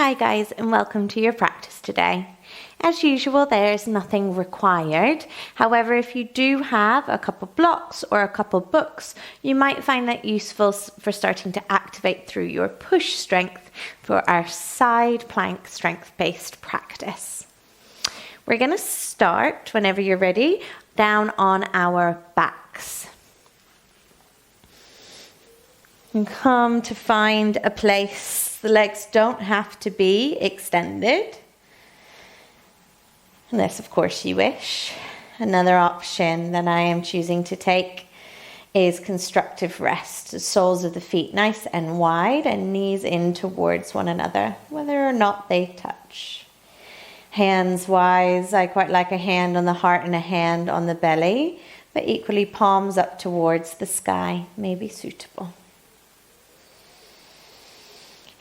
Hi guys, and welcome to your practice today. As usual, there's nothing required. However, if you do have a couple blocks or a couple books, you might find that useful for starting to activate through your push strength for our side plank strength-based practice. We're going to start, whenever you're ready, down on our backs. And come to find a place. The legs don't have to be extended, unless of course you wish. Another option that I am choosing to take is constructive rest. The soles of the feet nice and wide and knees in towards one another, whether or not they touch. Hands wise, I quite like a hand on the heart and a hand on the belly, but equally palms up towards the sky may be suitable.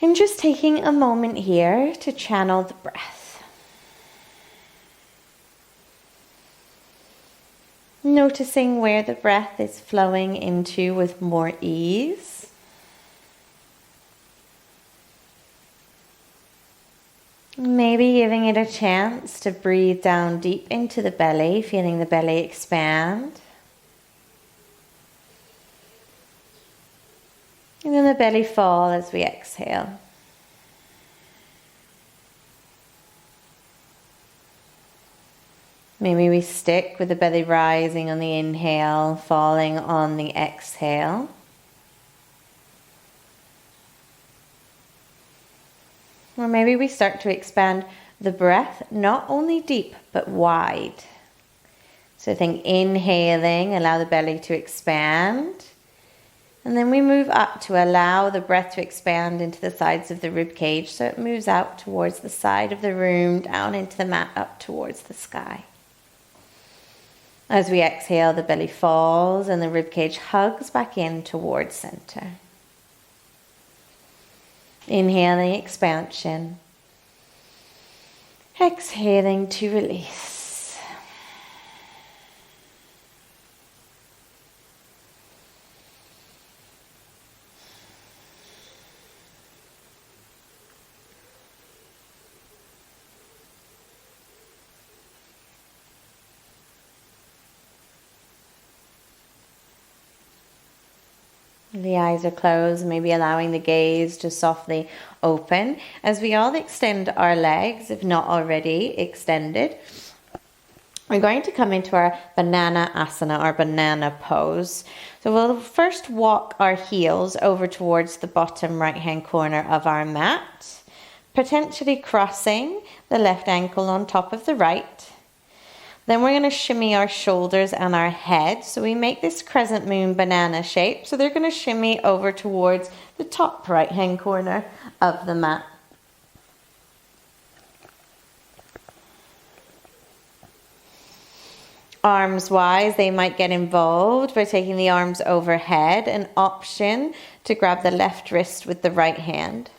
And just taking a moment here to channel the breath. Noticing where the breath is flowing into with more ease. Maybe giving it a chance to breathe down deep into the belly, feeling the belly expand. And then the belly fall as we exhale. Maybe we stick with the belly rising on the inhale, falling on the exhale. Or maybe we start to expand the breath, not only deep, but wide. So think inhaling, allow the belly to expand. And then we move up to allow the breath to expand into the sides of the rib cage so it moves out towards the side of the room, down into the mat, up towards the sky. As we exhale, the belly falls and the rib cage hugs back in towards center. Inhaling expansion. Exhaling to release. The eyes are closed, maybe allowing the gaze to softly open. As we all extend our legs, if not already extended, we're going to come into our banana asana, our banana pose. So we'll first walk our heels over towards the bottom right-hand corner of our mat, potentially crossing the left ankle on top of the right. Then we're going to shimmy our shoulders and our head. So we make this crescent moon banana shape. So they're going to shimmy over towards the top right-hand corner of the mat. Arms wise, they might get involved by taking the arms overhead, an option to grab the left wrist with the right hand.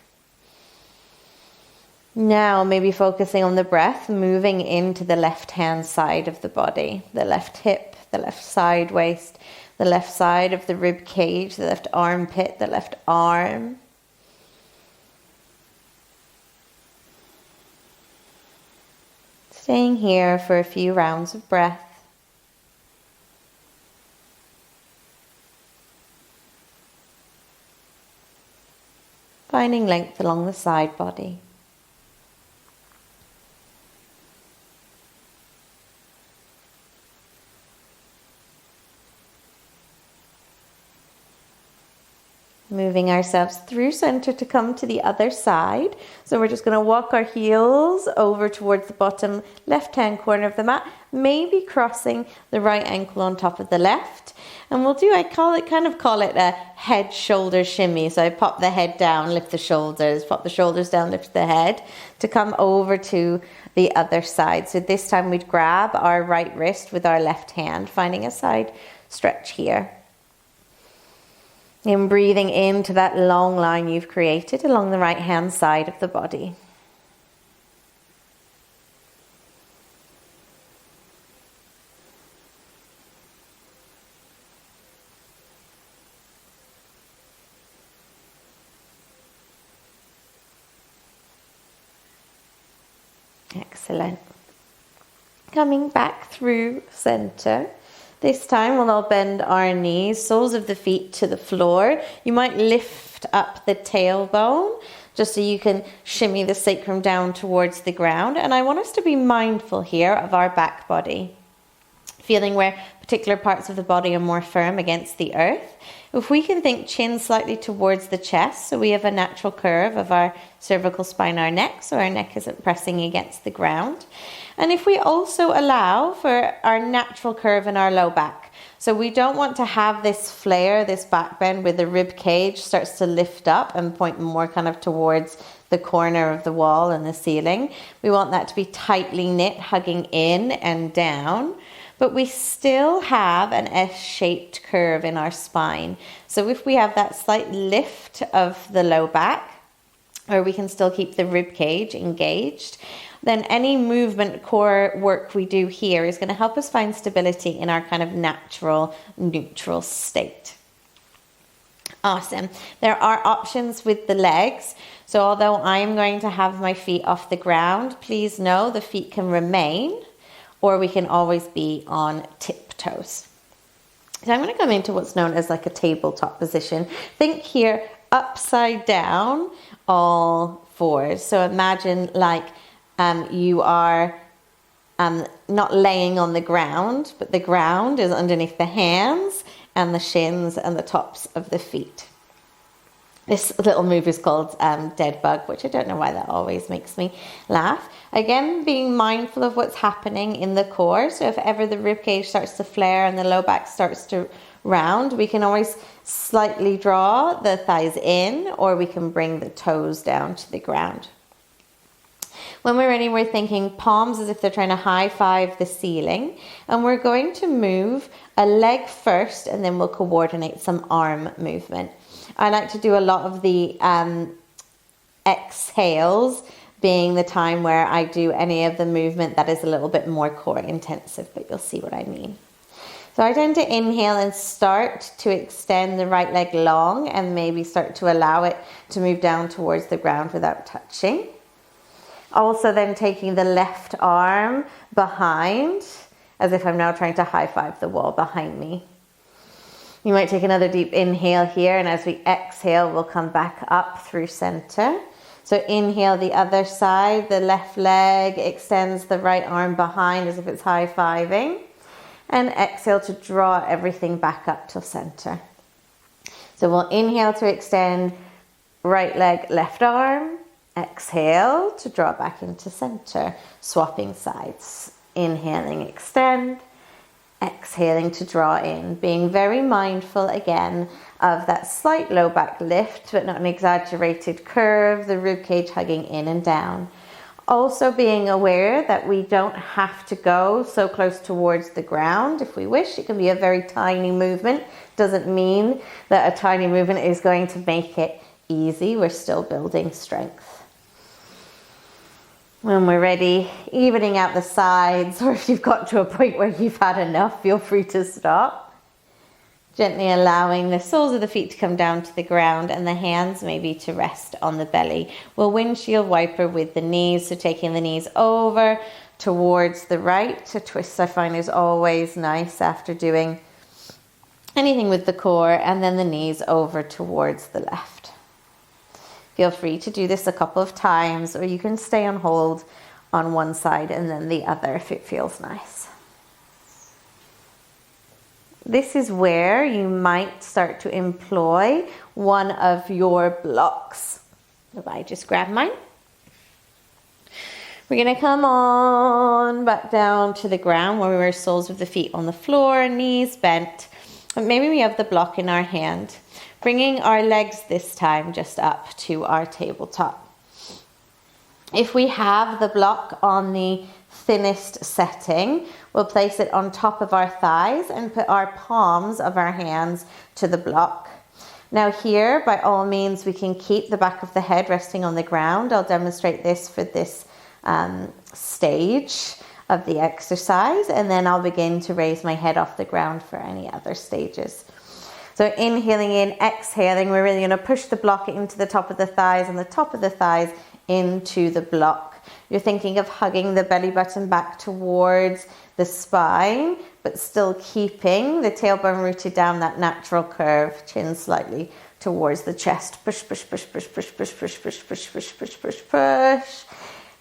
Now maybe focusing on the breath, moving into the left-hand side of the body, the left hip, the left side waist, the left side of the rib cage, the left armpit, the left arm. Staying here for a few rounds of breath. Finding length along the side body. Moving ourselves through center to come to the other side. So we're just going to walk our heels over towards the bottom left-hand corner of the mat, maybe crossing the right ankle on top of the left. And we'll do, I call it a head shoulder shimmy. So I pop the head down, lift the shoulders, pop the shoulders down, lift the head to come over to the other side. So this time we'd grab our right wrist with our left hand, finding a side stretch here. And breathing into that long line you've created along the right-hand side of the body. Excellent. Coming back through center. This time we'll all bend our knees, soles of the feet to the floor. You might lift up the tailbone just so you can shimmy the sacrum down towards the ground. And I want us to be mindful here of our back body, feeling where particular parts of the body are more firm against the earth. If we can think chin slightly towards the chest, so we have a natural curve of our cervical spine, our neck, so our neck isn't pressing against the ground. And if we also allow for our natural curve in our low back, so we don't want to have this flare, this back bend where the rib cage starts to lift up and point more kind of towards the corner of the wall and the ceiling. We want that to be tightly knit, hugging in and down. But we still have an S-shaped curve in our spine. So if we have that slight lift of the low back, or we can still keep the rib cage engaged, then any movement core work we do here is going to help us find stability in our kind of natural neutral state. Awesome. There are options with the legs. So although I'm going to have my feet off the ground, please know the feet can remain, or we can always be on tiptoes. So I'm going to come into what's known as like a tabletop position. Think here upside down, all fours. So imagine like you are not laying on the ground, but the ground is underneath the hands and the shins and the tops of the feet. This little move is called dead bug, which I don't know why that always makes me laugh. Again, being mindful of what's happening in the core. So if ever the ribcage starts to flare and the low back starts to round, we can always slightly draw the thighs in, or we can bring the toes down to the ground. When we're ready, we're thinking palms as if they're trying to high five the ceiling. And we're going to move a leg first, and then we'll coordinate some arm movement. I like to do a lot of the exhales being the time where I do any of the movement that is a little bit more core intensive, but you'll see what I mean. So I tend to inhale and start to extend the right leg long and maybe start to allow it to move down towards the ground without touching. Also then taking the left arm behind as if I'm now trying to high five the wall behind me. You might take another deep inhale here, and as we exhale, we'll come back up through center. So inhale the other side, the left leg extends the right arm behind as if it's high-fiving. And exhale to draw everything back up to center. So we'll inhale to extend right leg, left arm. Exhale to draw back into center, swapping sides. Inhaling, extend. Exhaling to draw in, being very mindful again of that slight low back lift, but not an exaggerated curve, the rib cage hugging in and down. Also being aware that we don't have to go so close towards the ground. If we wish, it can be a very tiny movement. Doesn't mean that a tiny movement is going to make it easy. We're still building strength. When we're ready, evening out the sides, or if you've got to a point where you've had enough, feel free to stop. Gently allowing the soles of the feet to come down to the ground and the hands maybe to rest on the belly. We'll windshield wiper with the knees, so taking the knees over towards the right. A twist I find is always nice after doing anything with the core, and then the knees over towards the left. Feel free to do this a couple of times, or you can stay on hold on one side and then the other if it feels nice. This is where you might start to employ one of your blocks. If I just grab mine. We're going to come on back down to the ground where we were, soles of the feet on the floor, knees bent. But maybe we have the block in our hand. Bringing our legs this time just up to our tabletop. If we have the block on the thinnest setting, we'll place it on top of our thighs and put our palms of our hands to the block. Now here, by all means, we can keep the back of the head resting on the ground. I'll demonstrate this for this stage of the exercise, and then I'll begin to raise my head off the ground for any other stages. So inhaling in, exhaling, we're really going to push the block into the top of the thighs and the top of the thighs into the block. You're thinking of hugging the belly button back towards the spine, but still keeping the tailbone rooted down, that natural curve, chin slightly towards the chest. Push, push, push, push, push, push, push, push, push, push, push, push, push.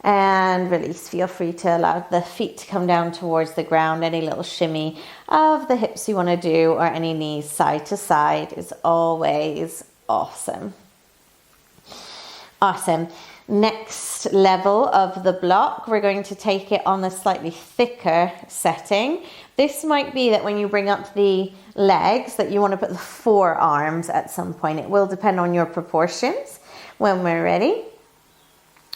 And release. Feel free to allow the feet to come down towards the ground. Any little shimmy of the hips you want to do, or any knees side to side, is always awesome. Awesome. Next level of the block, we're going to take it on a slightly thicker setting. This might be that when you bring up the legs that you want to put the forearms at some point. It will depend on your proportions. When we're ready,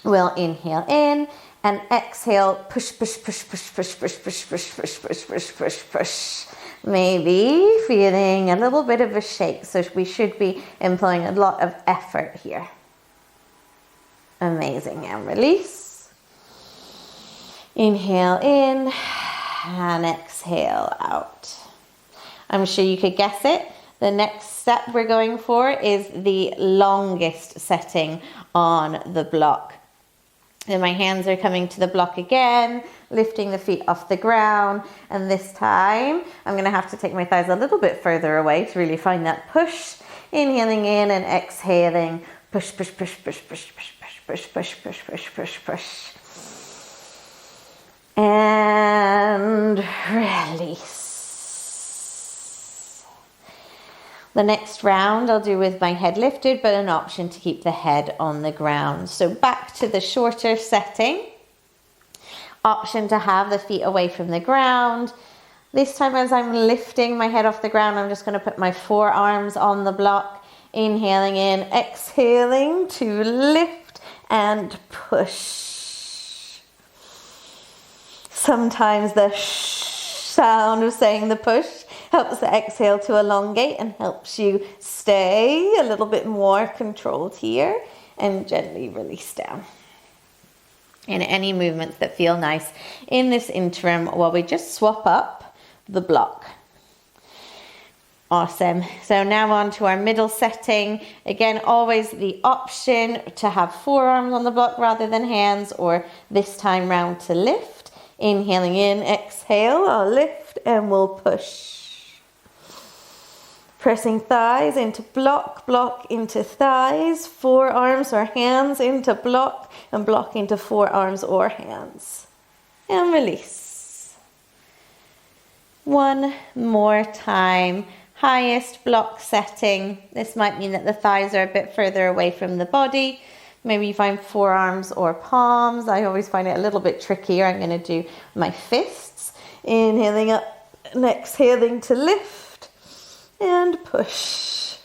we'll inhale in and exhale, push, push, push, push, push, push, push, push, push, push, push, push, push. Maybe feeling a little bit of a shake, so we should be employing a lot of effort here. Amazing, and release. Inhale in and exhale out. I'm sure you could guess it. The next step we're going for is the longest setting on the block. Then my hands are coming to the block again, lifting the feet off the ground. And this time, I'm going to have to take my thighs a little bit further away to really find that push. Inhaling in and exhaling. Push, push, push, push, push, push, push, push, push, push, push, push. And release. The next round I'll do with my head lifted, but an option to keep the head on the ground. So back to the shorter setting. Option to have the feet away from the ground. This time as I'm lifting my head off the ground, I'm just going to put my forearms on the block. Inhaling in, exhaling to lift and push. Sometimes the sound of saying the push helps the exhale to elongate and helps you stay a little bit more controlled here, and gently release down. And any movements that feel nice in this interim while we just swap up the block. Awesome. So now on to our middle setting. Again, always the option to have forearms on the block rather than hands, or this time round to lift. Inhaling in, exhale, I'll lift and we'll push. Pressing thighs into block, block into thighs, forearms or hands into block, and block into forearms or hands. And release. One more time. Highest block setting. This might mean that the thighs are a bit further away from the body. Maybe you find forearms or palms. I always find it a little bit trickier. I'm going to do my fists. Inhaling up and exhaling to lift. And push.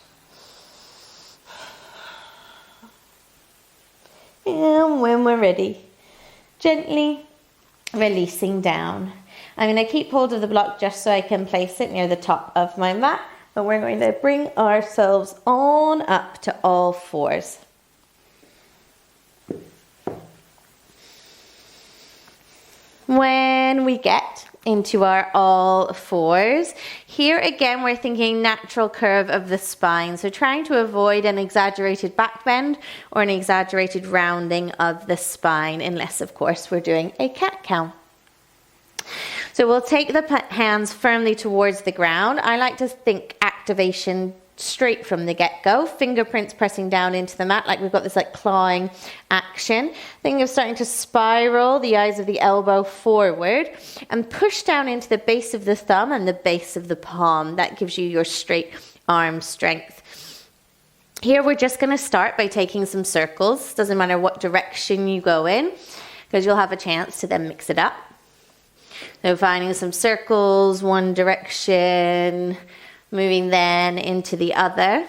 And when we're ready, gently releasing down. I'm going to keep hold of the block just so I can place it near the top of my mat. But we're going to bring ourselves on up to all fours. When we get into our all fours, here again we're thinking natural curve of the spine, so trying to avoid an exaggerated back bend or an exaggerated rounding of the spine, unless of course we're doing a cat-cow. So we'll take the hands firmly towards the ground. I like to think activation straight from the get-go, fingerprints pressing down into the mat like we've got this like clawing action. Think of starting to spiral the eyes of the elbow forward and push down into the base of the thumb and the base of the palm. That gives you your straight arm strength. Here we're just going to start by taking some circles. Doesn't matter what direction you go in, because you'll have a chance to then mix it up. So finding some circles, one direction, moving then into the other.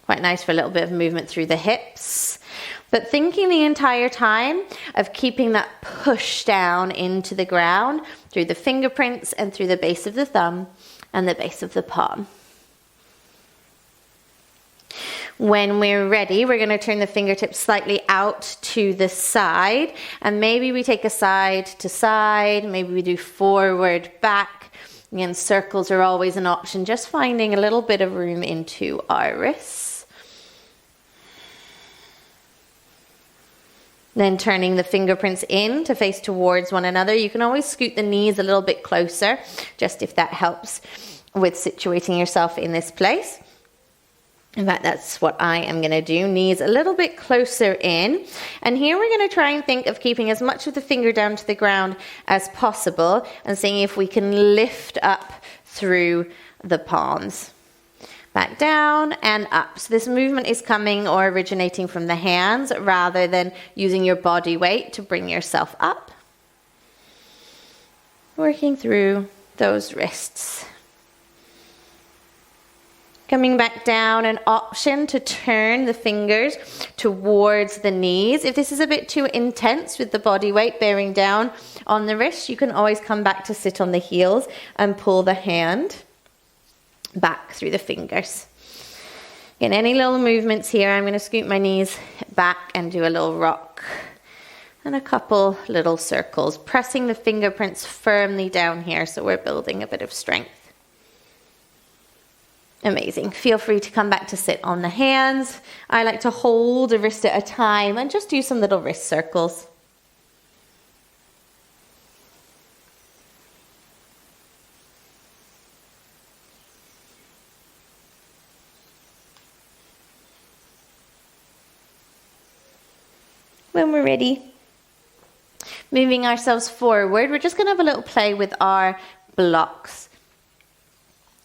Quite nice for a little bit of movement through the hips. But thinking the entire time of keeping that push down into the ground through the fingerprints and through the base of the thumb and the base of the palm. When we're ready, we're going to turn the fingertips slightly out to the side, and maybe we take a side to side, maybe we do forward, back. Again, circles are always an option, just finding a little bit of room into our wrists. Then turning the fingerprints in to face towards one another. You can always scoot the knees a little bit closer, just if that helps with situating yourself in this place. In fact, that's what I am going to do. Knees a little bit closer in. And here we're going to try and think of keeping as much of the finger down to the ground as possible and seeing if we can lift up through the palms. Back down and up. So this movement is coming or originating from the hands rather than using your body weight to bring yourself up. Working through those wrists. Coming back down, an option to turn the fingers towards the knees. If this is a bit too intense with the body weight bearing down on the wrist, you can always come back to sit on the heels and pull the hand back through the fingers. In any little movements here, I'm going to scoot my knees back and do a little rock and a couple little circles, pressing the fingerprints firmly down here so we're building a bit of strength. Amazing. Feel free to come back to sit on the hands. I like to hold a wrist at a time and just do some little wrist circles. When we're ready, moving ourselves forward, we're just going to have a little play with our blocks.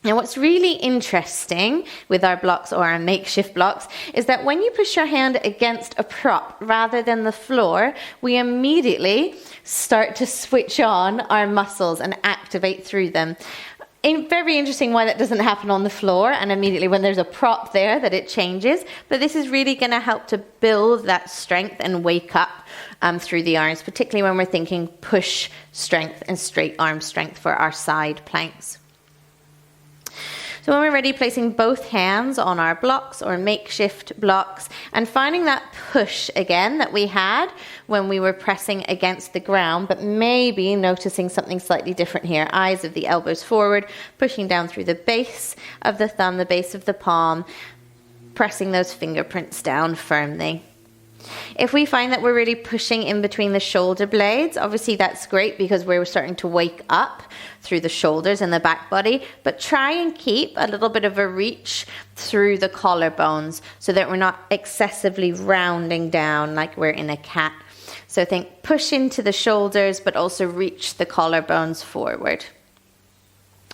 Now, what's really interesting with our blocks or our makeshift blocks is that when you push your hand against a prop rather than the floor, we immediately start to switch on our muscles and activate through them. Very interesting why that doesn't happen on the floor and immediately when there's a prop there that it changes. But this is really going to help to build that strength and wake up through the arms, particularly when we're thinking push strength and straight arm strength for our side planks. So when we're ready, placing both hands on our blocks or makeshift blocks and finding that push again that we had when we were pressing against the ground, but maybe noticing something slightly different here. Eyes of the elbows forward, pushing down through the base of the thumb, the base of the palm, pressing those fingerprints down firmly. If we find that we're really pushing in between the shoulder blades, obviously that's great because we're starting to wake up through the shoulders and the back body, but try and keep a little bit of a reach through the collarbones so that we're not excessively rounding down like we're in a cat. So think push into the shoulders, but also reach the collarbones forward.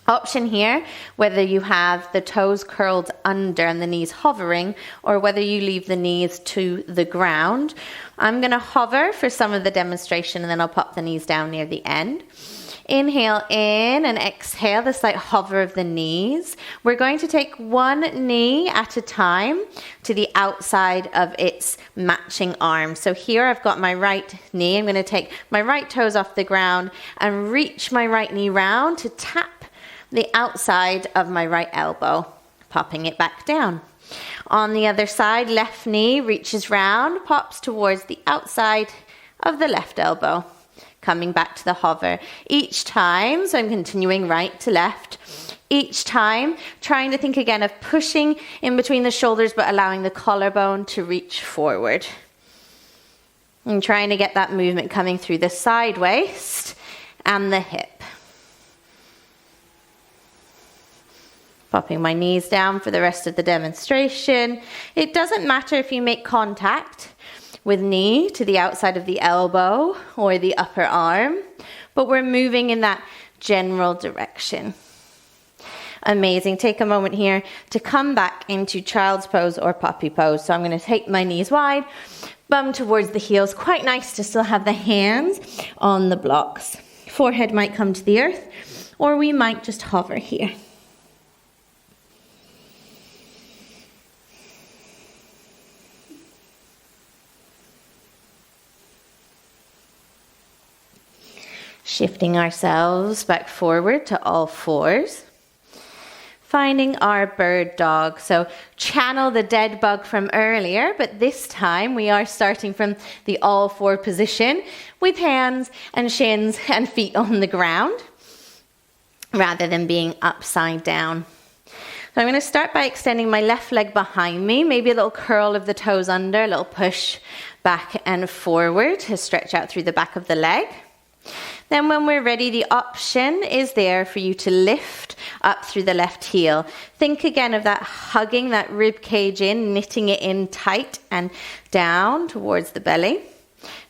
Option here, whether you have the toes curled under and the knees hovering, or whether you leave the knees to the ground. I'm going to hover for some of the demonstration and then I'll pop the knees down near the end. Inhale in and exhale, the slight hover of the knees. We're going to take one knee at a time to the outside of its matching arm. So here I've got my right knee. I'm going to take my right toes off the ground and reach my right knee round to tap the outside of my right elbow, popping it back down. On the other side, left knee reaches round, pops towards the outside of the left elbow, coming back to the hover. Each time, so I'm continuing right to left, each time trying to think again of pushing in between the shoulders but allowing the collarbone to reach forward. And trying to get that movement coming through the side waist and the hip. Popping my knees down for the rest of the demonstration. It doesn't matter if you make contact with knee to the outside of the elbow or the upper arm, but we're moving in that general direction. Amazing. Take a moment here to come back into child's pose or puppy pose. So I'm going to take my knees wide, bum towards the heels. Quite nice to still have the hands on the blocks. Forehead might come to the earth, or we might just hover here. Shifting ourselves back forward to all fours. Finding our bird dog. So channel the dead bug from earlier, but this time we are starting from the all four position with hands and shins and feet on the ground rather than being upside down. So I'm going to start by extending my left leg behind me, maybe a little curl of the toes under, a little push back and forward to stretch out through the back of the leg. Then when we're ready, the option is there for you to lift up through the left heel. Think again of that hugging that rib cage in, knitting it in tight and down towards the belly.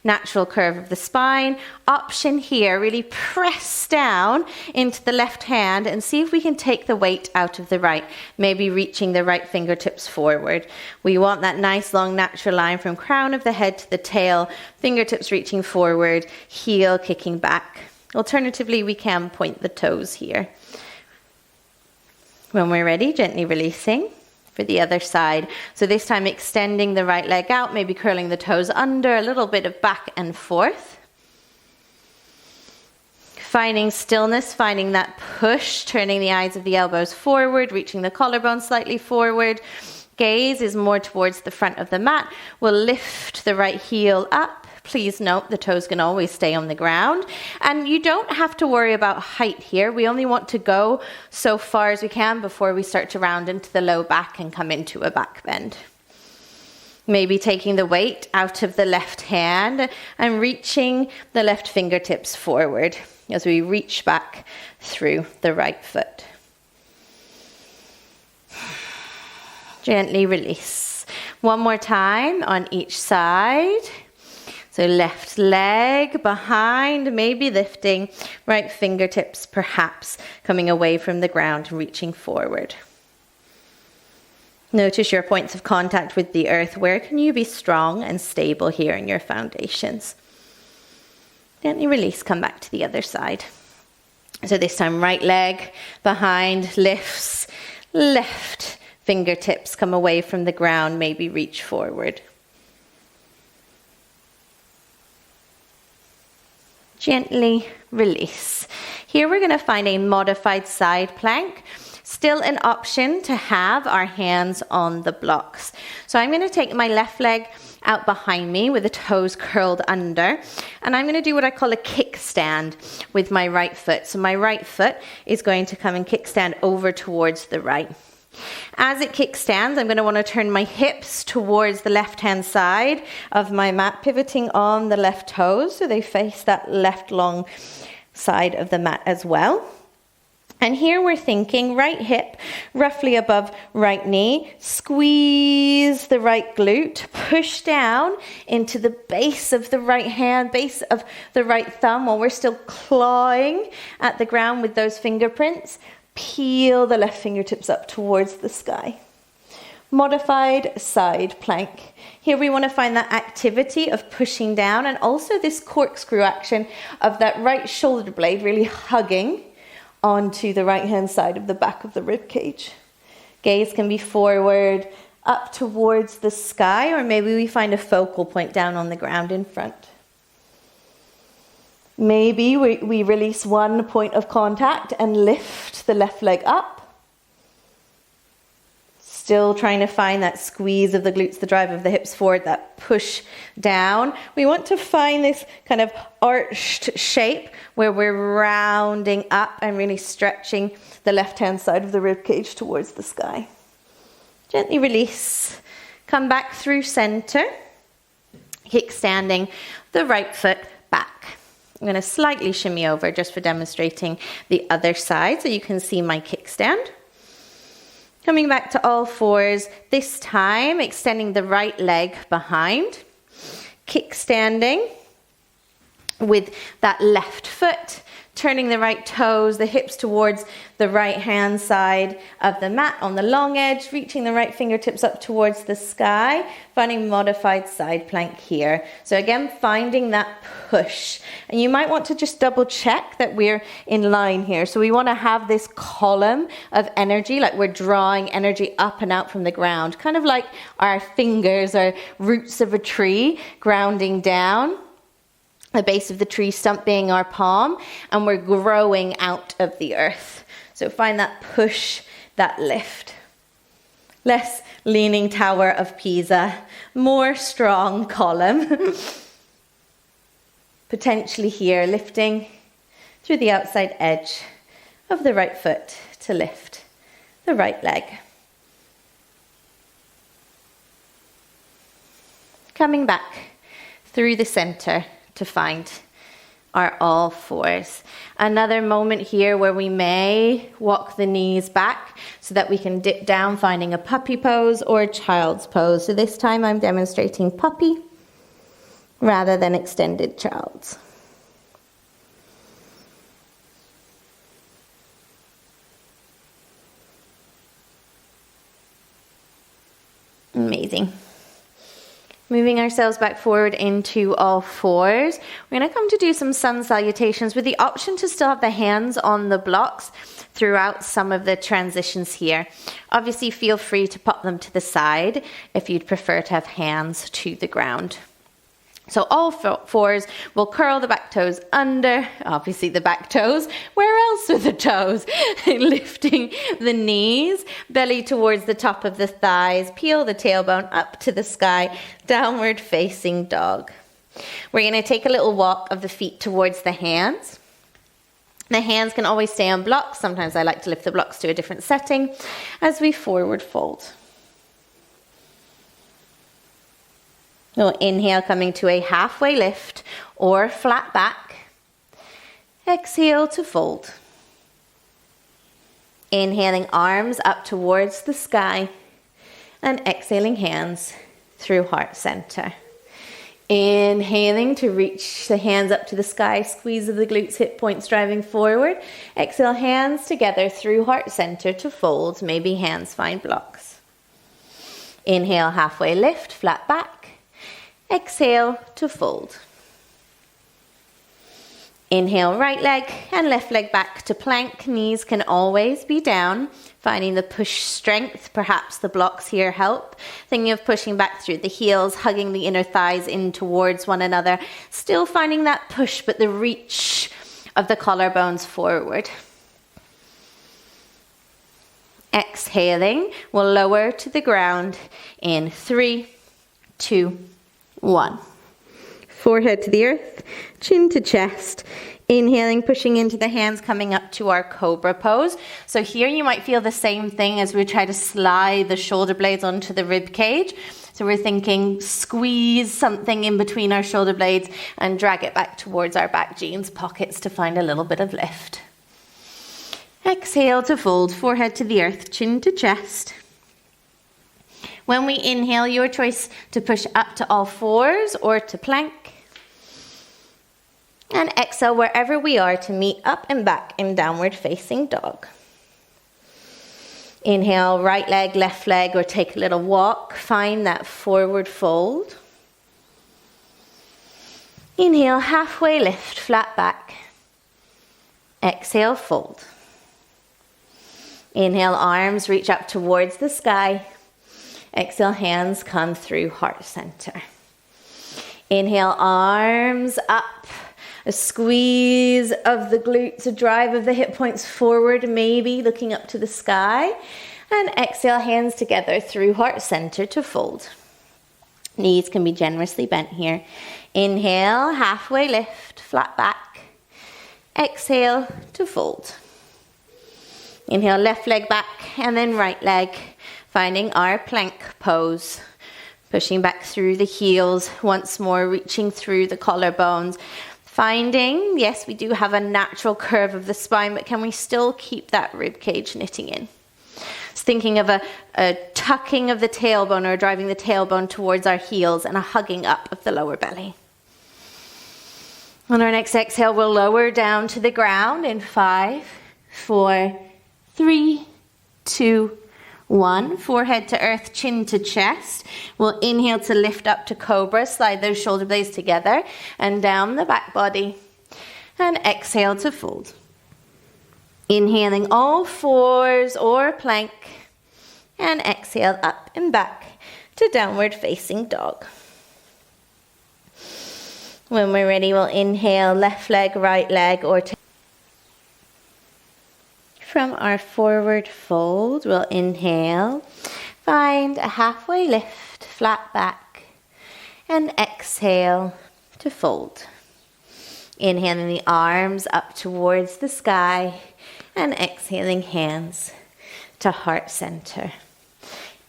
Natural curve of the spine. Option here, really press down into the left hand and see if we can take the weight out of the right, maybe reaching the right fingertips forward. We want that nice long natural line from crown of the head to the tail, fingertips reaching forward, heel kicking back. Alternatively, we can point the toes here. When we're ready, gently releasing. For the other side. So this time extending the right leg out, maybe curling the toes under, a little bit of back and forth. Finding stillness, finding that push, turning the eyes of the elbows forward, reaching the collarbone slightly forward. Gaze is more towards the front of the mat. We'll lift the right heel up. Please note the toes can always stay on the ground. And you don't have to worry about height here. We only want to go so far as we can before we start to round into the low back and come into a back bend. Maybe taking the weight out of the left hand and reaching the left fingertips forward as we reach back through the right foot. Gently release. One more time on each side. So left leg behind, maybe lifting, right fingertips perhaps coming away from the ground, reaching forward. Notice your points of contact with the earth. Where can you be strong and stable here in your foundations? Gently release, come back to the other side. So this time right leg behind, lifts, left fingertips come away from the ground, maybe reach forward. Gently release. Here we're going to find a modified side plank. Still an option to have our hands on the blocks. So I'm going to take my left leg out behind me with the toes curled under. And I'm going to do what I call a kickstand with my right foot. So my right foot is going to come and kickstand over towards the right. As it kickstands, I'm going to want to turn my hips towards the left-hand side of my mat, pivoting on the left toes so they face that left long side of the mat as well. And here we're thinking right hip roughly above right knee, squeeze the right glute, push down into the base of the right hand, base of the right thumb while we're still clawing at the ground with those fingerprints. Peel the left fingertips up towards the sky. Modified side plank. Here we want to find that activity of pushing down and also this corkscrew action of that right shoulder blade really hugging onto the right hand side of the back of the rib cage. Gaze can be forward, up towards the sky, or maybe we find a focal point down on the ground in front. Maybe we release one point of contact and lift the left leg up. Still trying to find that squeeze of the glutes, the drive of the hips forward, that push down. We want to find this kind of arched shape where we're rounding up and really stretching the left-hand side of the rib cage towards the sky. Gently release. Come back through center. Kickstanding the right foot back. I'm going to slightly shimmy over just for demonstrating the other side so you can see my kickstand. Coming back to all fours, this time extending the right leg behind. Kickstanding with that left foot, turning the right toes, the hips towards the right hand side of the mat on the long edge, reaching the right fingertips up towards the sky, finding modified side plank here. So again, finding that push. And you might want to just double check that we're in line here. So we want to have this column of energy, like we're drawing energy up and out from the ground, kind of like our fingers are roots of a tree grounding down. The base of the tree stump being our palm, and we're growing out of the earth. So find that push, that lift. Less leaning Tower of Pisa, more strong column. Potentially here, lifting through the outside edge of the right foot to lift the right leg. Coming back through the center to find our all fours. Another moment here where we may walk the knees back so that we can dip down, finding a puppy pose or a child's pose. So this time I'm demonstrating puppy rather than extended child's. Amazing. Moving ourselves back forward into all fours. We're going to come to do some sun salutations with the option to still have the hands on the blocks throughout some of the transitions here. Obviously, feel free to pop them to the side if you'd prefer to have hands to the ground. So all fours will curl the back toes under, obviously the back toes. Where else are the toes? Lifting the knees, belly towards the top of the thighs, peel the tailbone up to the sky, downward facing dog. We're going to take a little walk of the feet towards the hands. The hands can always stay on blocks. Sometimes I like to lift the blocks to a different setting as we forward fold. We'll inhale, coming to a halfway lift or flat back. Exhale to fold. Inhaling, arms up towards the sky, and exhaling, hands through heart center. Inhaling to reach the hands up to the sky, squeeze of the glutes, hip points driving forward. Exhale, hands together through heart center to fold. Maybe hands find blocks. Inhale, halfway lift, flat back. Exhale to fold. Inhale, right leg and left leg back to plank. Knees can always be down. Finding the push strength, perhaps the blocks here help. Thinking of pushing back through the heels, hugging the inner thighs in towards one another. Still finding that push, but the reach of the collarbones forward. Exhaling, we'll lower to the ground in 3, 2, 1. Forehead to the earth, chin to chest. Inhaling, pushing into the hands, coming up to our cobra pose. So here you might feel the same thing as we try to slide the shoulder blades onto the rib cage. So we're thinking squeeze something in between our shoulder blades and drag it back towards our back jeans pockets to find a little bit of lift. Exhale to fold, forehead to the earth, chin to chest. When we inhale, your choice to push up to all fours or to plank. And exhale wherever we are to meet up and back in downward facing dog. Inhale, right leg, left leg, or take a little walk. Find that forward fold. Inhale, halfway lift, flat back. Exhale, fold. Inhale, arms reach up towards the sky. Exhale, hands come through heart center. Inhale, arms up. A squeeze of the glutes, a drive of the hip points forward, maybe looking up to the sky. And exhale, hands together through heart center to fold. Knees can be generously bent here. Inhale, halfway lift, flat back. Exhale to fold. Inhale, left leg back and then right leg. Finding our plank pose. Pushing back through the heels, once more reaching through the collarbones. Finding, yes, we do have a natural curve of the spine, but can we still keep that rib cage knitting in? It's thinking of a tucking of the tailbone or driving the tailbone towards our heels and a hugging up of the lower belly. On our next exhale, we'll lower down to the ground in 5, 4, 3, 2, 1. Forehead to earth, chin to chest. We'll inhale to lift up to cobra. Slide those shoulder blades together and down the back body. And exhale to fold. Inhaling all fours or plank. And exhale up and back to downward facing dog. When we're ready, we'll inhale left leg, right leg, or from our forward fold, we'll inhale, find a halfway lift, flat back, and exhale to fold. Inhaling the arms up towards the sky, and exhaling hands to heart center.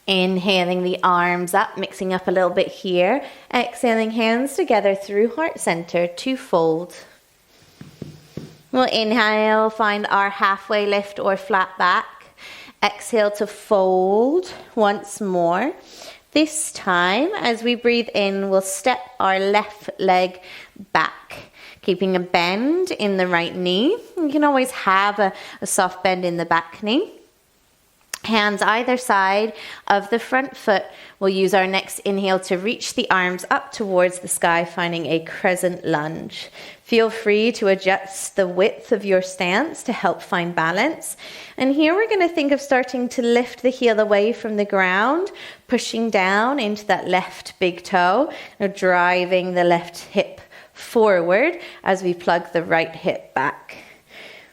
Inhaling the arms up, mixing up a little bit here. Exhaling, hands together through heart center to fold. We'll inhale, find our halfway lift or flat back. Exhale to fold once more. This time, as we breathe in, we'll step our left leg back, keeping a bend in the right knee. You can always have a soft bend in the back knee. Hands either side of the front foot. We'll use our next inhale to reach the arms up towards the sky, finding a crescent lunge. Feel free to adjust the width of your stance to help find balance. And here we're going to think of starting to lift the heel away from the ground, pushing down into that left big toe, driving the left hip forward as we plug the right hip back.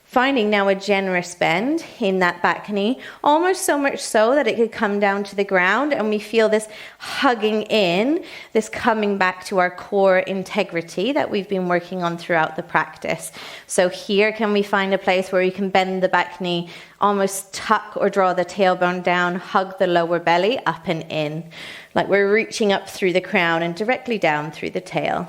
Finding now a generous bend in that back knee, almost so much so that it could come down to the ground, and we feel this hugging in, this coming back to our core integrity that we've been working on throughout the practice. So here, can we find a place where we can bend the back knee, almost tuck or draw the tailbone down, hug the lower belly up and in, like we're reaching up through the crown and directly down through the tail.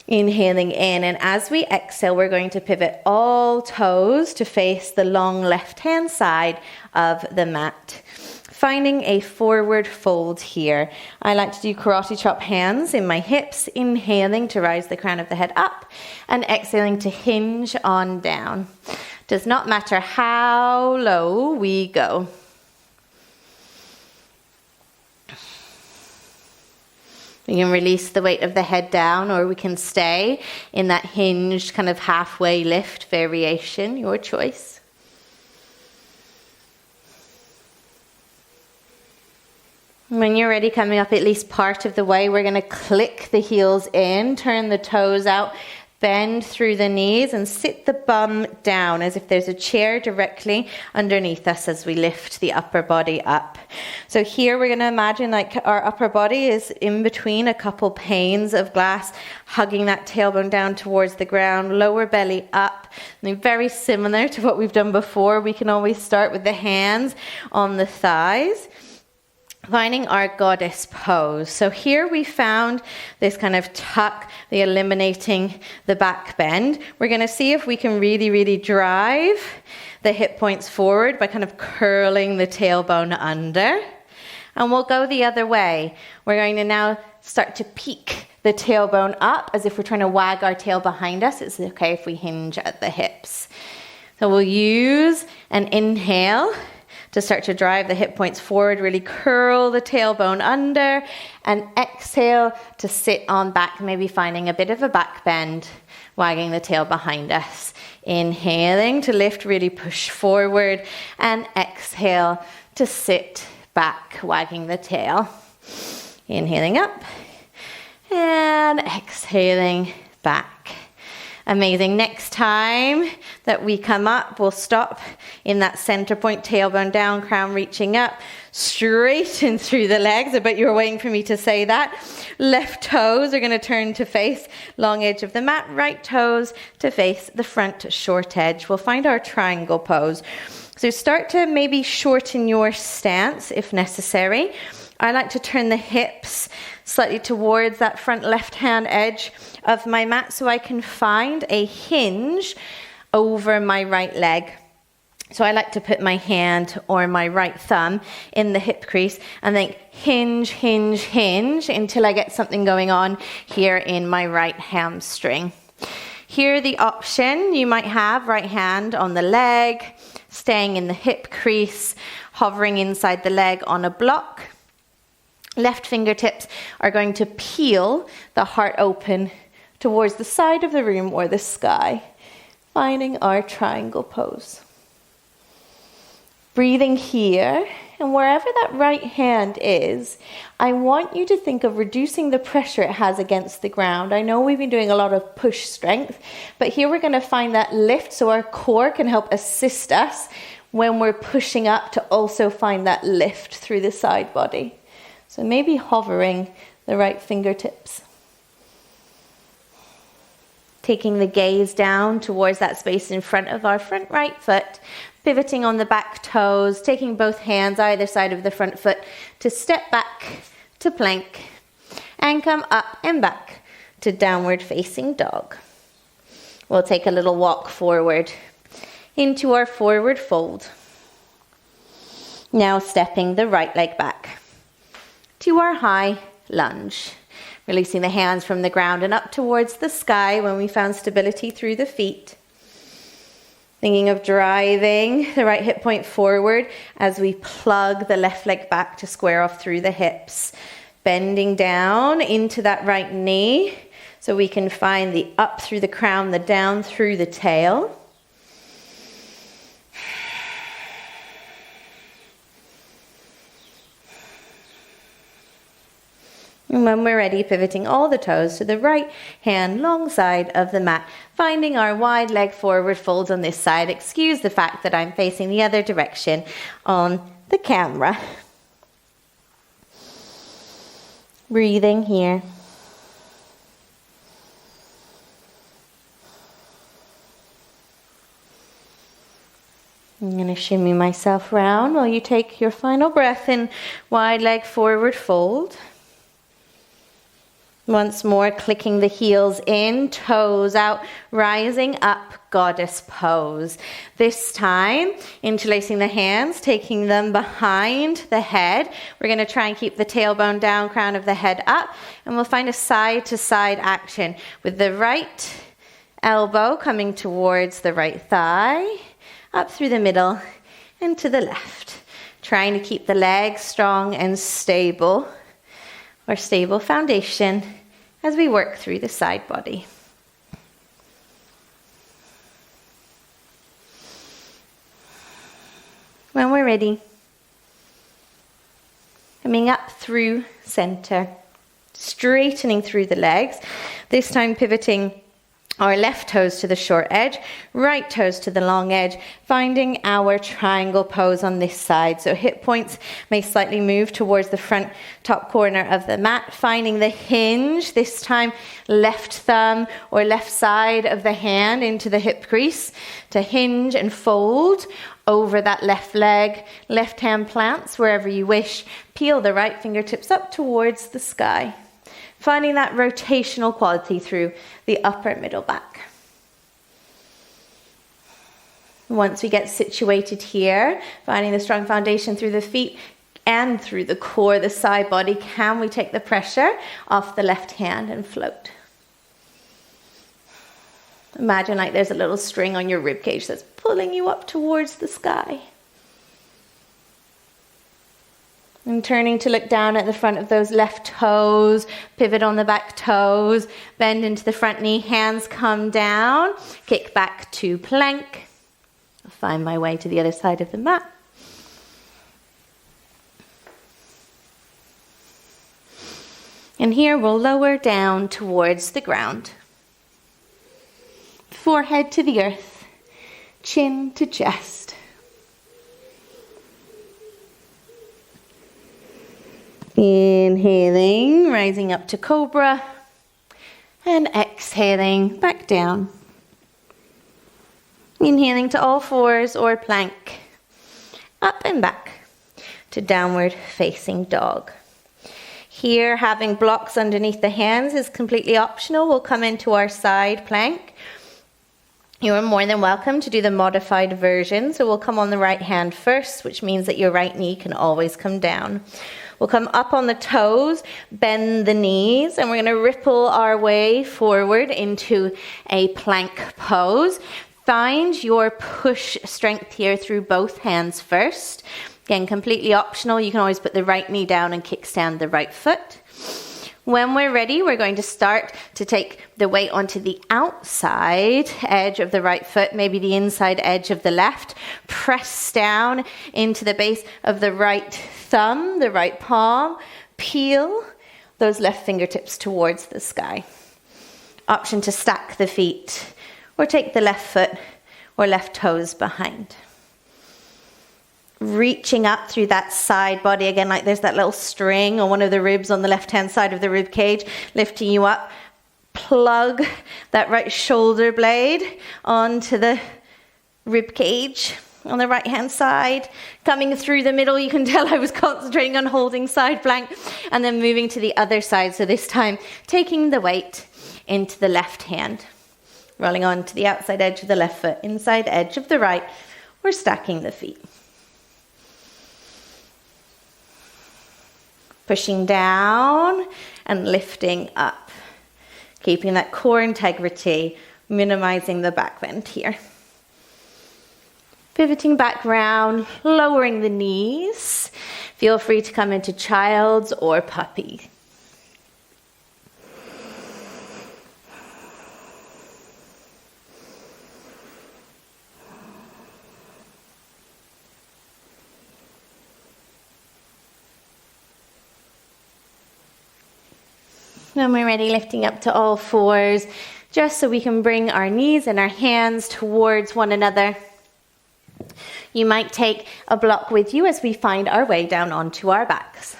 Inhaling in, and as we exhale, we're going to pivot all toes to face the long left-hand side of the mat. Finding a forward fold here. I like to do karate chop hands in my hips, inhaling to rise the crown of the head up, and exhaling to hinge on down. Does not matter how low we go. We can release the weight of the head down, or we can stay in that hinged kind of halfway lift variation, your choice. When you're ready, coming up at least part of the way, we're going to click the heels in, turn the toes out, bend through the knees and sit the bum down as if there's a chair directly underneath us as we lift the upper body up. So here we're going to imagine like our upper body is in between a couple panes of glass, hugging that tailbone down towards the ground, lower belly up. And very similar to what we've done before, we can always start with the hands on the thighs. Finding our goddess pose. So here we found this kind of tuck, the eliminating the back bend. We're going to see if we can really, really drive the hip points forward by kind of curling the tailbone under. And we'll go the other way. We're going to now start to peek the tailbone up as if we're trying to wag our tail behind us. It's okay if we hinge at the hips. So we'll use an inhale to start to drive the hip points forward, really curl the tailbone under, and exhale to sit on back, maybe finding a bit of a back bend, wagging the tail behind us. Inhaling to lift, really push forward, and exhale to sit back, wagging the tail. Inhaling up, and exhaling back. Amazing. Next time that we come up, we'll stop in that center point, tailbone down, crown reaching up, straighten through the legs. I bet you were waiting for me to say that. Left toes are going to turn to face long edge of the mat. Right toes to face the front short edge. We'll find our triangle pose. So start to maybe shorten your stance if necessary. I like to turn the hips slightly towards that front left-hand edge of my mat so I can find a hinge over my right leg. So I like to put my hand or my right thumb in the hip crease and then hinge, hinge, hinge until I get something going on here in my right hamstring. Here the option you might have right hand on the leg, staying in the hip crease, hovering inside the leg on a block. Left fingertips are going to peel the heart open towards the side of the room or the sky, finding our triangle pose. Breathing here, and wherever that right hand is, I want you to think of reducing the pressure it has against the ground. I know we've been doing a lot of push strength, but here we're going to find that lift so our core can help assist us when we're pushing up to also find that lift through the side body. So maybe hovering the right fingertips. Taking the gaze down towards that space in front of our front right foot, pivoting on the back toes, taking both hands either side of the front foot to step back to plank and come up and back to downward facing dog. We'll take a little walk forward into our forward fold. Now stepping the right leg back to our high lunge. Releasing the hands from the ground and up towards the sky when we found stability through the feet. Thinking of driving the right hip point forward as we plug the left leg back to square off through the hips. Bending down into that right knee so we can find the up through the crown, the down through the tail. And when we're ready, pivoting all the toes to the right hand, long side of the mat, finding our wide leg forward folds on this side. Excuse the fact that I'm facing the other direction on the camera. Breathing here. I'm going to shimmy myself round while you take your final breath in wide leg forward fold. Once more, clicking the heels in, toes out, rising up, goddess pose. This time, interlacing the hands, taking them behind the head. We're going to try and keep the tailbone down, crown of the head up, and we'll find a side to side action with the right elbow coming towards the right thigh, up through the middle and to the left. Trying to keep the legs strong and stable, or stable foundation as we work through the side body. When we're ready, coming up through center, straightening through the legs, this time pivoting our left toes to the short edge, right toes to the long edge, finding our triangle pose on this side. So hip points may slightly move towards the front top corner of the mat, finding the hinge, this time left thumb or left side of the hand into the hip crease to hinge and fold over that left leg, left hand plants wherever you wish. Peel the right fingertips up towards the sky. Finding that rotational quality through the upper middle back. Once we get situated here, finding the strong foundation through the feet and through the core, the side body, can we take the pressure off the left hand and float? Imagine like there's a little string on your rib cage that's pulling you up towards the sky. And turning to look down at the front of those left toes, pivot on the back toes, bend into the front knee, hands come down, kick back to plank. I'll find my way to the other side of the mat. And here we'll lower down towards the ground. Forehead to the earth, chin to chest. Inhaling, rising up to cobra, and exhaling back down. Inhaling to all fours or plank, up and back to downward facing dog. Here, having blocks underneath the hands is completely optional. We'll come into our side plank. You are more than welcome to do the modified version. So we'll come on the right hand first, which means that your right knee can always come down. We'll come up on the toes, bend the knees, and we're going to ripple our way forward into a plank pose. Find your push strength here through both hands first. Again, completely optional. You can always put the right knee down and kickstand the right foot. When we're ready, we're going to start to take the weight onto the outside edge of the right foot, maybe the inside edge of the left. Press down into the base of the right thumb, the right palm. Peel those left fingertips towards the sky. Option to stack the feet or take the left foot or left toes behind. Reaching up through that side body again, like there's that little string on one of the ribs on the left hand side of the rib cage, lifting you up, plug that right shoulder blade onto the rib cage on the right hand side. Coming through the middle, you can tell I was concentrating on holding side plank, and then moving to the other side. So this time taking the weight into the left hand, rolling on to the outside edge of the left foot, inside edge of the right. We're stacking the feet. Pushing down and lifting up. Keeping that core integrity, minimizing the back bend here. Pivoting back round, lowering the knees. Feel free to come into child's or puppy. When we're ready, lifting up to all fours, just so we can bring our knees and our hands towards one another. You might take a block with you as we find our way down onto our backs.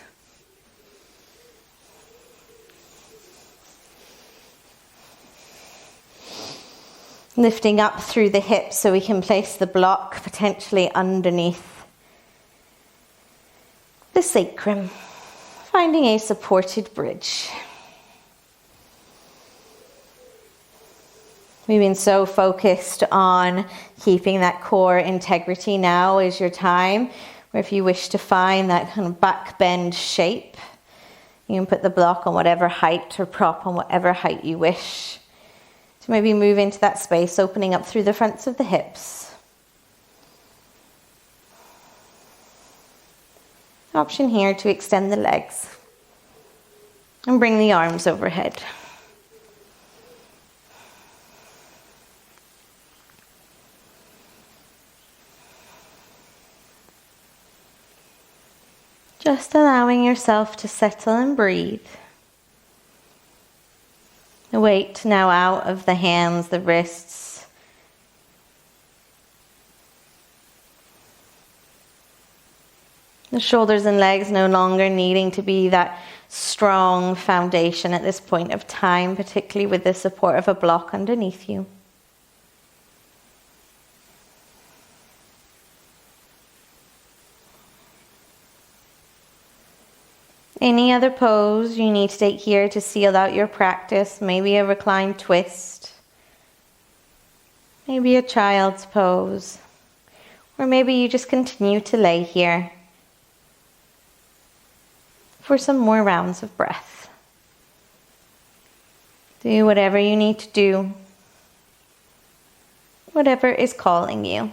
Lifting up through the hips so we can place the block potentially underneath the sacrum, finding a supported bridge. We've been so focused on keeping that core integrity. Now is your time where if you wish to find that kind of back bend shape, you can put the block on whatever height or prop on whatever height you wish. So maybe move into that space, opening up through the fronts of the hips. Option here to extend the legs and bring the arms overhead. Just allowing yourself to settle and breathe. The weight now out of the hands, the wrists. The shoulders and legs no longer needing to be that strong foundation at this point of time, particularly with the support of a block underneath you. Any other pose you need to take here to seal out your practice, maybe a reclined twist, maybe a child's pose, or maybe you just continue to lay here for some more rounds of breath. Do whatever you need to do, whatever is calling you.